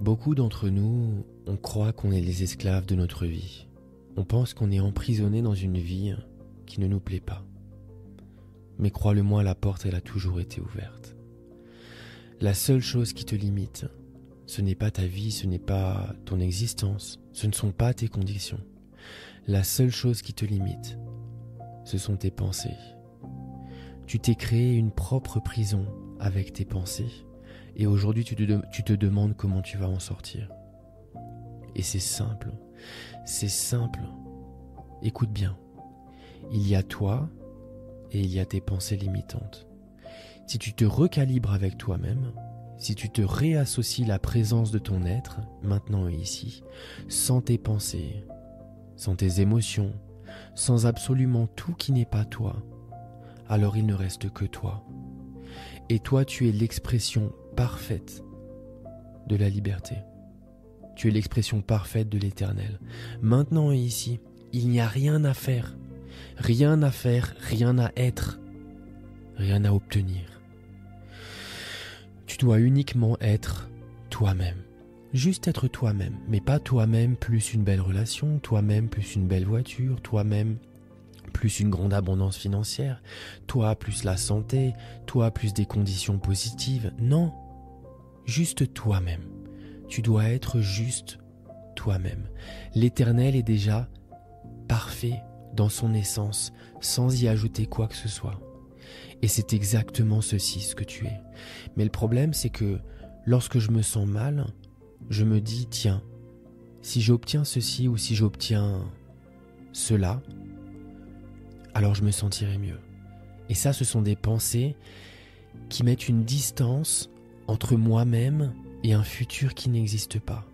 Beaucoup d'entre nous, on croit qu'on est les esclaves de notre vie. On pense qu'on est emprisonné dans une vie qui ne nous plaît pas. Mais crois-le-moi, la porte, elle a toujours été ouverte. La seule chose qui te limite, ce n'est pas ta vie, ce n'est pas ton existence, ce ne sont pas tes conditions. La seule chose qui te limite, ce sont tes pensées. Tu t'es créé une propre prison avec tes pensées et aujourd'hui tu te demandes comment tu vas en sortir. Et c'est simple, Écoute bien, il y a toi et il y a tes pensées limitantes. Si tu te recalibres avec toi-même, si tu te réassocies la présence de ton être, maintenant et ici, sans tes pensées, sans tes émotions, sans absolument tout qui n'est pas toi, alors il ne reste que toi. Et toi, tu es l'expression parfaite de la liberté. Tu es l'expression parfaite de l'éternel. Maintenant et ici, il n'y a rien à faire, rien à être, rien à obtenir. Tu dois uniquement être toi-même. Juste être toi-même, mais pas toi-même plus une belle relation, toi-même plus une belle voiture, toi-même plus une grande abondance financière, toi plus la santé, toi plus des conditions positives. Non, juste toi-même. Tu dois être juste toi-même. L'Éternel est déjà parfait dans son essence, sans y ajouter quoi que ce soit. Et c'est exactement ceci ce que tu es. Mais le problème, c'est que lorsque je me sens mal, je me dis, tiens, si j'obtiens ceci ou si j'obtiens cela, alors je me sentirai mieux. Et ça, ce sont des pensées qui mettent une distance entre moi-même et un futur qui n'existe pas.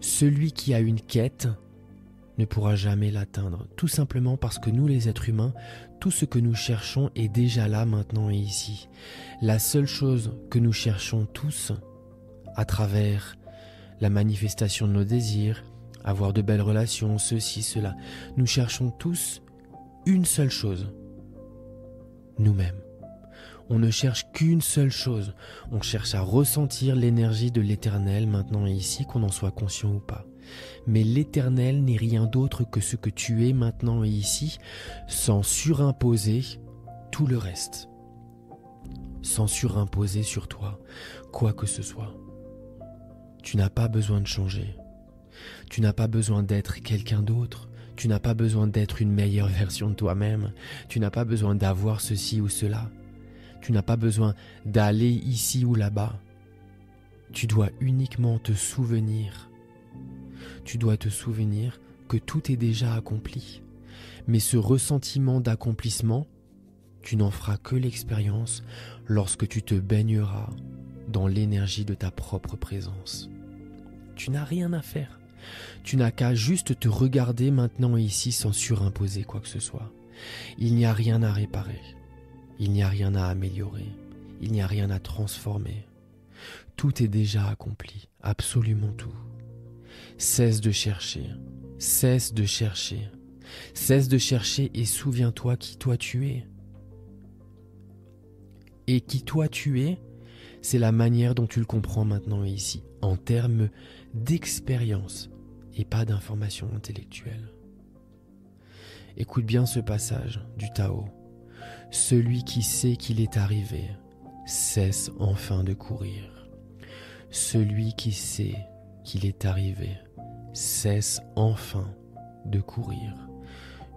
Celui qui a une quête ne pourra jamais l'atteindre, tout simplement parce que nous, les êtres humains, tout ce que nous cherchons est déjà là, maintenant et ici. La seule chose que nous cherchons tous, à travers la manifestation de nos désirs, avoir de belles relations, ceci, cela, nous cherchons tous une seule chose, nous-mêmes. On ne cherche qu'une seule chose, on cherche à ressentir l'énergie de l'Éternel maintenant et ici, qu'on en soit conscient ou pas. Mais l'Éternel n'est rien d'autre que ce que tu es maintenant et ici, sans surimposer tout le reste. Sans surimposer sur toi quoi que ce soit. Tu n'as pas besoin de changer. Tu n'as pas besoin d'être quelqu'un d'autre. Tu n'as pas besoin d'être une meilleure version de toi-même. Tu n'as pas besoin d'avoir ceci ou cela. Tu n'as pas besoin d'aller ici ou là-bas. Tu dois uniquement te souvenir. Tu dois te souvenir que tout est déjà accompli. Mais ce ressentiment d'accomplissement, tu n'en feras que l'expérience lorsque tu te baigneras dans l'énergie de ta propre présence. Tu n'as rien à faire. Tu n'as qu'à juste te regarder maintenant et ici sans surimposer quoi que ce soit. Il n'y a rien à réparer. Il n'y a rien à améliorer. Il n'y a rien à transformer. Tout est déjà accompli. Absolument tout. Cesse de chercher. Cesse de chercher. Cesse de chercher et souviens-toi qui toi tu es. Et qui toi tu es, c'est la manière dont tu le comprends maintenant et ici, en termes d'expérience et pas d'information intellectuelle. Écoute bien ce passage du Tao. Celui qui sait qu'il est arrivé cesse enfin de courir. Celui qui sait qu'il est arrivé cesse enfin de courir.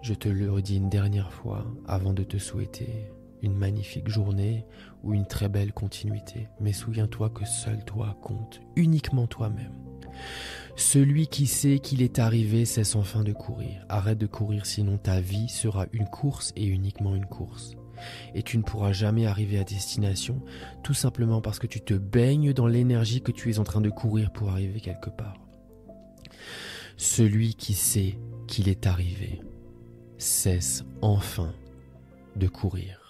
Je te le redis une dernière fois avant de te souhaiter une magnifique journée ou une très belle continuité. Mais souviens-toi que seul toi compte, uniquement toi-même. Celui qui sait qu'il est arrivé cesse enfin de courir. Arrête de courir, sinon ta vie sera une course et uniquement une course. Et tu ne pourras jamais arriver à destination, tout simplement parce que tu te baignes dans l'énergie que tu es en train de courir pour arriver quelque part. Celui qui sait qu'il est arrivé cesse enfin de courir.